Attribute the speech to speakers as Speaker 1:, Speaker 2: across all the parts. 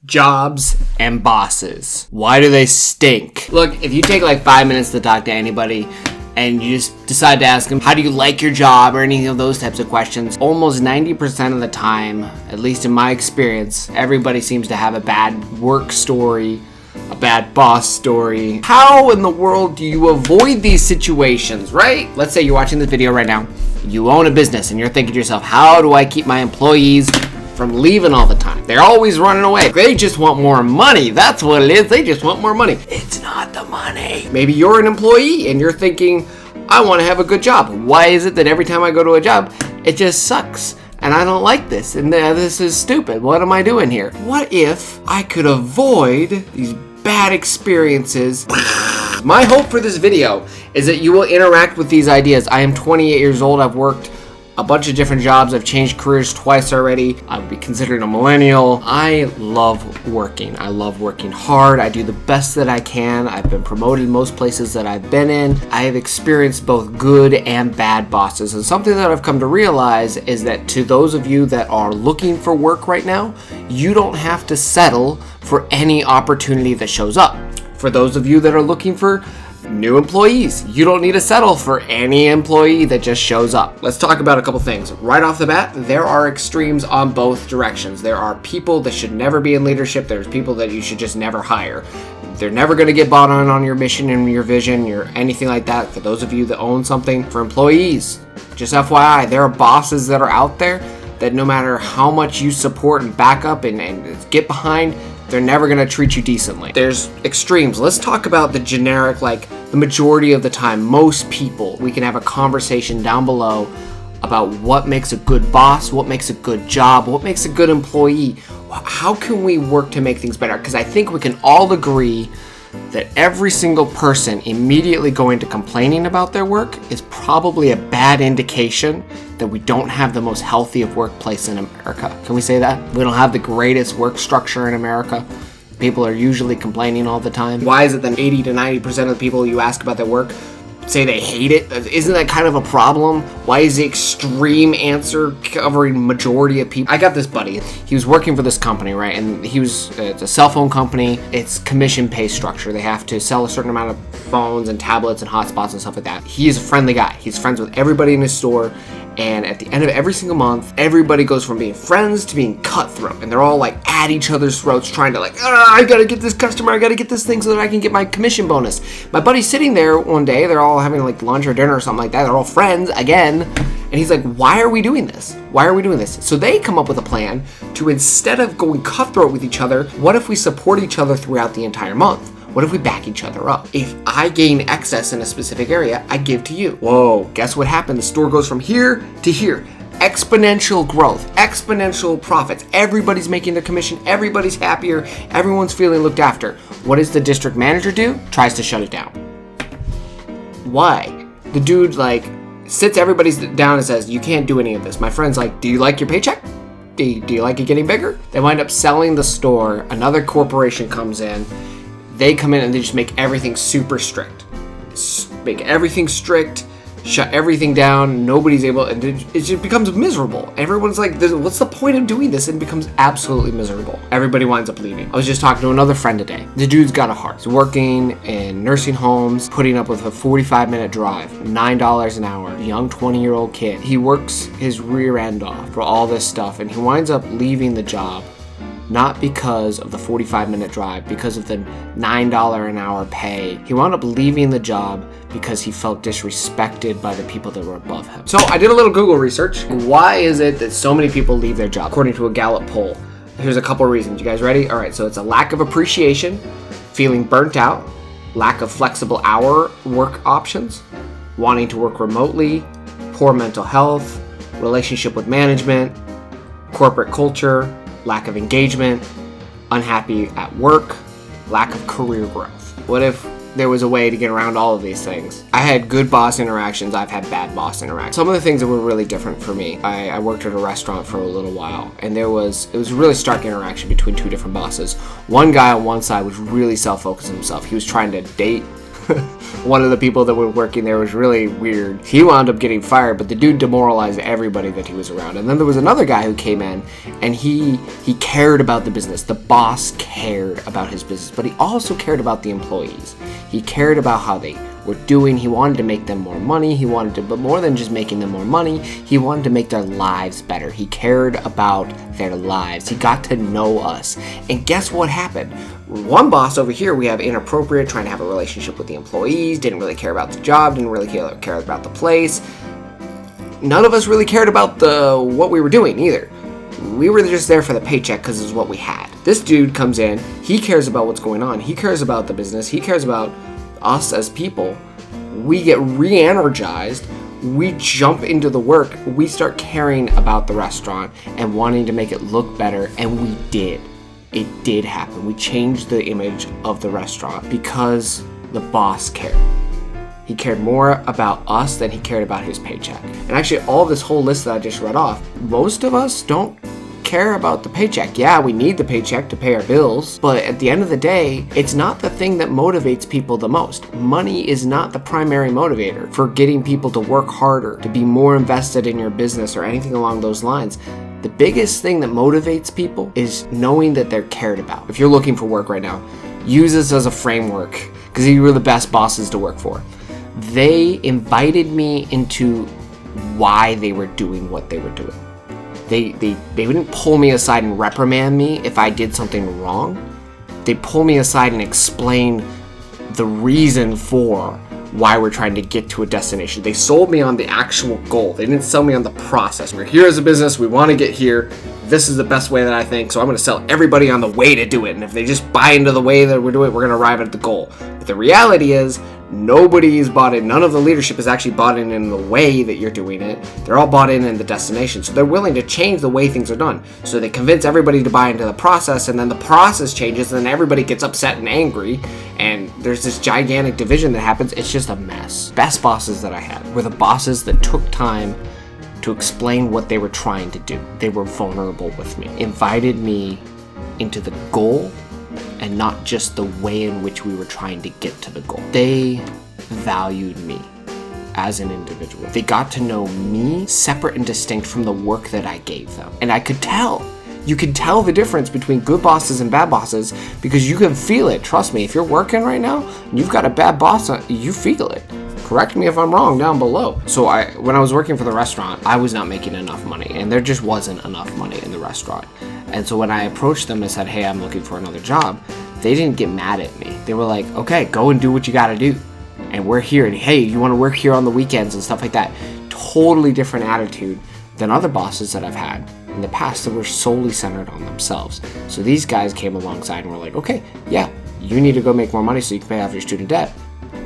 Speaker 1: Jobs and bosses. Why do they stink? Look, if you take like 5 minutes to talk to anybody and you just decide to ask them, how do you like your job, or any of those types of questions, almost 90% of the time, at least in my experience, everybody seems to have a bad work story, a bad boss story. How in the world do you avoid these situations, right? Let's say you're watching this video right now, you own a business and you're thinking to yourself, how do I keep my employees from leaving all the time? They're always running away. They just want more money. That's what it is. They just want more money. It's not the money. Maybe you're an employee and you're thinking, I want to have a good job. Why is it that every time I go to a job, it just sucks? And I don't like this. And this is stupid. What am I doing here? What if I could avoid these bad experiences? My hope for this video is that you will interact with these ideas. I am 28 years old. I've worked a bunch of different jobs. I've changed careers twice already. I would be considered a millennial. I love working. I love working hard. I do the best that I can. I've been promoted in most places that I've been in. I have experienced both good and bad bosses. And something that I've come to realize is that to those of you that are looking for work right now, you don't have to settle for any opportunity that shows up. For those of you that are looking for new employees, you don't need to settle for any employee that just shows up. Let's talk about a couple things. Right off the bat, there are extremes on both directions. There are people that should never be in leadership. There's people that you should just never hire. They're never going to get bought on your mission and your vision or anything like that. For those of you that own something, for employees, just FYI, there are bosses that are out there that no matter how much you support and back up and get behind, they're never going to treat you decently. There's extremes. Let's talk about the generic, like the majority of the time, most people. We can have a conversation down below about what makes a good boss, what makes a good job, what makes a good employee. How can we work to make things better? Because I think we can all agree that every single person immediately going to complaining about their work is probably a bad indication that we don't have the most healthy of workplace in America. Can we say that? We don't have the greatest work structure in America. People are usually complaining all the time. Why is it that 80 to 90% of the people you ask about their work say they hate it? Isn't that kind of a problem? Why is the extreme answer covering majority of people? I got this buddy. He was working for this company, right? And it's a cell phone company. It's commission pay structure. They have to sell a certain amount of phones and tablets and hotspots and stuff like that. He is a friendly guy. He's friends with everybody in his store. And at the end of every single month, everybody goes from being friends to being cutthroat. And they're all like at each other's throats trying to I gotta get this customer, I gotta get this thing so that I can get my commission bonus. My buddy's sitting there one day, they're all having like lunch or dinner or something like that. They're all friends again. And he's like, why are we doing this? Why are we doing this? So they come up with a plan to, instead of going cutthroat with each other, what if we support each other throughout the entire month? What if we back each other up? If I gain excess in a specific area, I give to you. Whoa, guess what happened? The store goes from here to here. Exponential growth, exponential profits. Everybody's making their commission. Everybody's happier. Everyone's feeling looked after. What does the district manager do? Tries to shut it down. Why? The dude sits everybody down and says, you can't do any of this. My friend's like, do you like your paycheck? Do you like it getting bigger? They wind up selling the store. Another corporation comes in. They come in and they just make everything super strict. Make everything strict, shut everything down. Nobody's able, and it just becomes miserable. Everyone's like, what's the point of doing this? And it becomes absolutely miserable. Everybody winds up leaving. I was just talking to another friend today. The dude's got a heart. He's working in nursing homes, putting up with a 45-minute drive, $9 an hour, young 20-year-old kid. He works his rear end off for all this stuff, and he winds up leaving the job. Not because of the 45-minute drive, because of the $9 an hour pay. He wound up leaving the job because he felt disrespected by the people that were above him. So I did a little Google research. Why is it that so many people leave their job? According to a Gallup poll, here's a couple reasons. You guys ready? All right, so it's a lack of appreciation, feeling burnt out, lack of flexible hour work options, wanting to work remotely, poor mental health, relationship with management, corporate culture, lack of engagement, unhappy at work, lack of career growth. What if there was a way to get around all of these things? I had good boss interactions, I've had bad boss interactions. Some of the things that were really different for me, I worked at a restaurant for a little while, and it was a really stark interaction between two different bosses. One guy on one side was really self-focused on himself. He was trying to date One of the people that were working there was really weird. He wound up getting fired, but the dude demoralized everybody that he was around. And then there was another guy who came in, and he cared about the business. The boss cared about his business, but he also cared about the employees. He cared about how they were doing. He wanted to make them more money. He wanted to, but more than just making them more money, he wanted to make their lives better. He cared about their lives. He got to know us. And guess what happened? One boss over here, we have inappropriate, trying to have a relationship with the employees, didn't really care about the job, didn't really care about the place. None of us really cared about what we were doing either. We were just there for the paycheck because it's what we had. This dude comes in, he cares about what's going on, he cares about the business, he cares about us as people. We get re-energized, we jump into the work, we start caring about the restaurant and wanting to make it look better, and we did. It did happen. We changed the image of the restaurant because the boss cared. He cared more about us than he cared about his paycheck. And actually, all this whole list that I just read off, most of us don't care about the paycheck. Yeah, we need the paycheck to pay our bills, but at the end of the day, it's not the thing that motivates people the most. Money is not the primary motivator for getting people to work harder, to be more invested in your business or anything along those lines. The biggest thing that motivates people is knowing that they're cared about. If you're looking for work right now, use this as a framework because you were the best bosses to work for. They invited me into why they were doing what they were doing. They didn't pull me aside and reprimand me if I did something wrong. They pull me aside and explain the reason for why we're trying to get to a destination. They sold me on the actual goal. They didn't sell me on the process. We're here as a business. We want to get here. This is the best way that I think, so I'm going to sell everybody on the way to do it. And if they just buy into the way that we're doing it, we're going to arrive at the goal. But the reality is, nobody's bought in. None of the leadership is actually bought in the way that you're doing it. They're all bought in the destination. So they're willing to change the way things are done. So they convince everybody to buy into the process, and then the process changes, and then everybody gets upset and angry, and there's this gigantic division that happens. It's just a mess. Best bosses that I had were the bosses that took time to explain what they were trying to do. They were vulnerable with me, invited me into the goal and not just the way in which we were trying to get to the goal. They valued me as an individual. They got to know me separate and distinct from the work that I gave them. And I could tell. You can tell the difference between good bosses and bad bosses because you can feel it. Trust me, if you're working right now and you've got a bad boss, you feel it. Correct me if I'm wrong down below. So when I was working for the restaurant, I was not making enough money, and there just wasn't enough money in the restaurant. And so when I approached them and said, hey, I'm looking for another job, they didn't get mad at me. They were like, okay, go and do what you gotta do. And we're here, and hey, you wanna work here on the weekends and stuff like that. Totally different attitude than other bosses that I've had in the past that were solely centered on themselves. So these guys came alongside and were like, okay, yeah, you need to go make more money so you can pay off your student debt.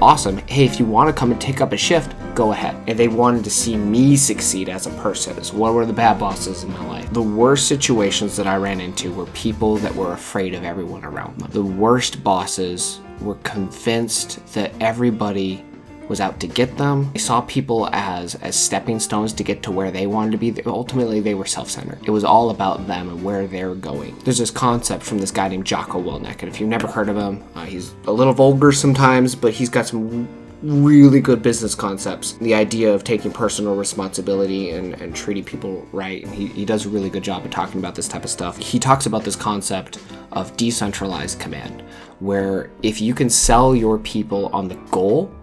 Speaker 1: Awesome. Hey, if you want to come and take up a shift, go ahead. And they wanted to see me succeed as a person. So what were the bad bosses in my life? The worst situations that I ran into were people that were afraid of everyone around them. The worst bosses were convinced that everybody was out to get them. They saw people as stepping stones to get to where they wanted to be. Ultimately, they were self-centered. It was all about them and where they're going. There's this concept from this guy named Jocko, and if you've never heard of him, he's a little vulgar sometimes, but he's got some really good business concepts. The idea of taking personal responsibility and treating people right. He does a really good job of talking about this type of stuff. He talks about this concept of decentralized command, where if you can sell your people on the goal,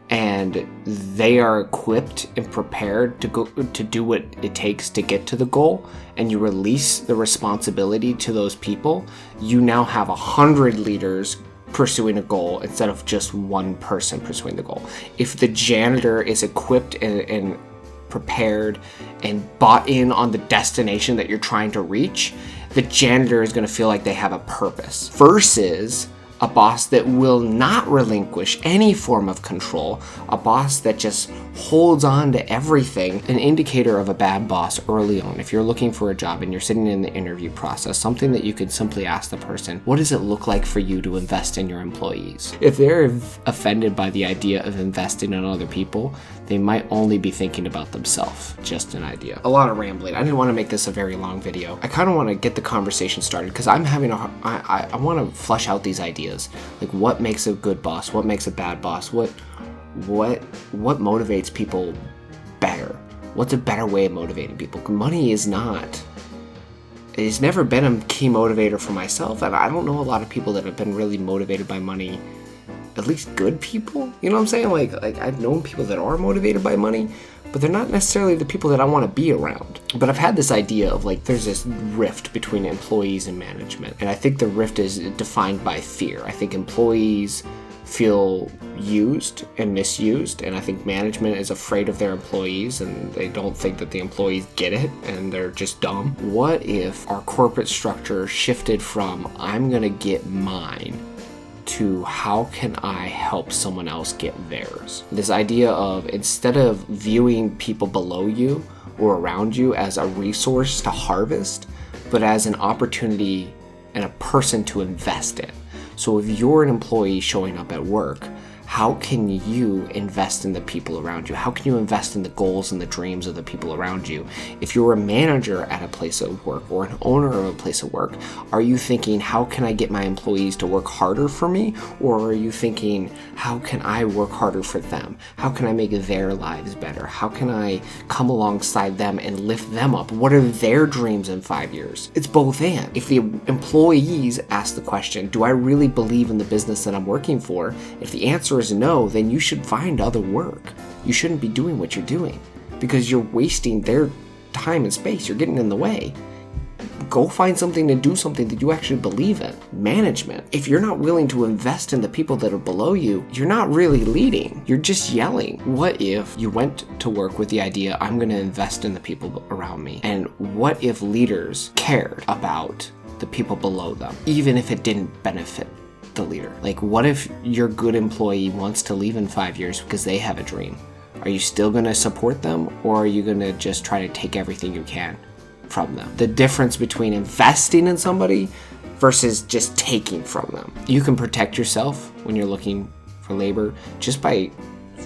Speaker 1: and they are equipped and prepared to go to do what it takes to get to the goal, and you release the responsibility to those people, you now have 100 leaders pursuing a goal instead of just one person pursuing the goal. If the janitor is equipped and prepared and bought in on the destination that you're trying to reach, the janitor is going to feel like they have a purpose, versus a boss that will not relinquish any form of control, a boss that just holds on to everything. An indicator of a bad boss early on, if you're looking for a job and you're sitting in the interview process, something that you could simply ask the person, what does it look like for you to invest in your employees? If they're offended by the idea of investing in other people, they might only be thinking about themselves. Just an idea. A lot of rambling. I didn't want to make this a very long video. I kind of want to get the conversation started because I'm having I want to flesh out these ideas. ideas. Like, what makes a good boss? What makes a bad boss? What motivates people better? What's a better way of motivating people? Money is not. It's never been a key motivator for myself, and I don't know a lot of people that have been really motivated by money. At least good people, you know what I'm saying? Like I've known people that are motivated by money, but they're not necessarily the people that I want to be around. But I've had this idea of like there's this rift between employees and management, and I think the rift is defined by fear. I think employees feel used and misused, and I think management is afraid of their employees and they don't think that the employees get it and they're just dumb. What if our corporate structure shifted from I'm gonna get mine to how can I help someone else get theirs? This idea of, instead of viewing people below you or around you as a resource to harvest, but as an opportunity and a person to invest in. So if you're an employee showing up at work, how can you invest in the people around you? How can you invest in the goals and the dreams of the people around you? If you're a manager at a place of work or an owner of a place of work, are you thinking, how can I get my employees to work harder for me? Or are you thinking, how can I work harder for them? How can I make their lives better? How can I come alongside them and lift them up? What are their dreams in 5 years? It's both and. If the employees ask the question, do I really believe in the business that I'm working for? If the answer is no, then you should find other work. You shouldn't be doing what you're doing because you're wasting their time and space. You're getting in the way. Go find something to do something that you actually believe in. Management. If you're not willing to invest in the people that are below you, you're not really leading. You're just yelling. What if you went to work with the idea, I'm going to invest in the people around me? And what if leaders cared about the people below them, even if it didn't benefit the leader? Like, what if your good employee wants to leave in 5 years because they have a dream? Are you still going to support them, or are you going to just try to take everything you can from them? The difference between investing in somebody versus just taking from them. You can protect yourself when you're looking for labor just by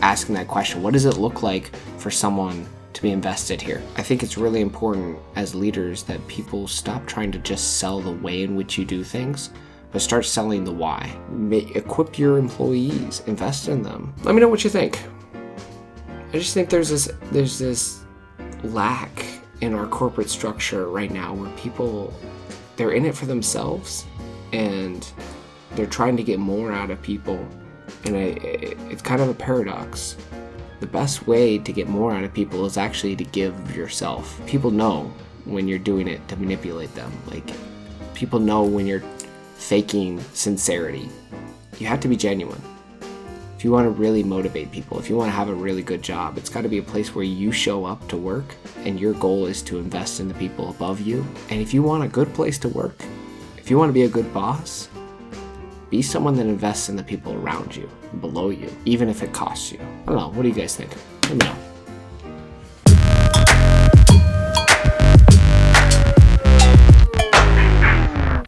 Speaker 1: asking that question. What does it look like for someone to be invested here? I think it's really important as leaders that people stop trying to just sell the way in which you do things, but start selling the why. Equip your employees, invest in them. Let me know what you think. I just think there's this lack in our corporate structure right now where people, they're in it for themselves and they're trying to get more out of people, and it's kind of a paradox. The best way to get more out of people is actually to give yourself. People know when you're doing it to manipulate them. Like, people know when you're faking sincerity. You have to be genuine. If you want to really motivate people, if you want to have a really good job, it's got to be a place where you show up to work and your goal is to invest in the people above you. And if you want a good place to work, if you want to be a good boss, be someone that invests in the people around you, below you, even if it costs you. I don't know. What do you guys think? Let me know.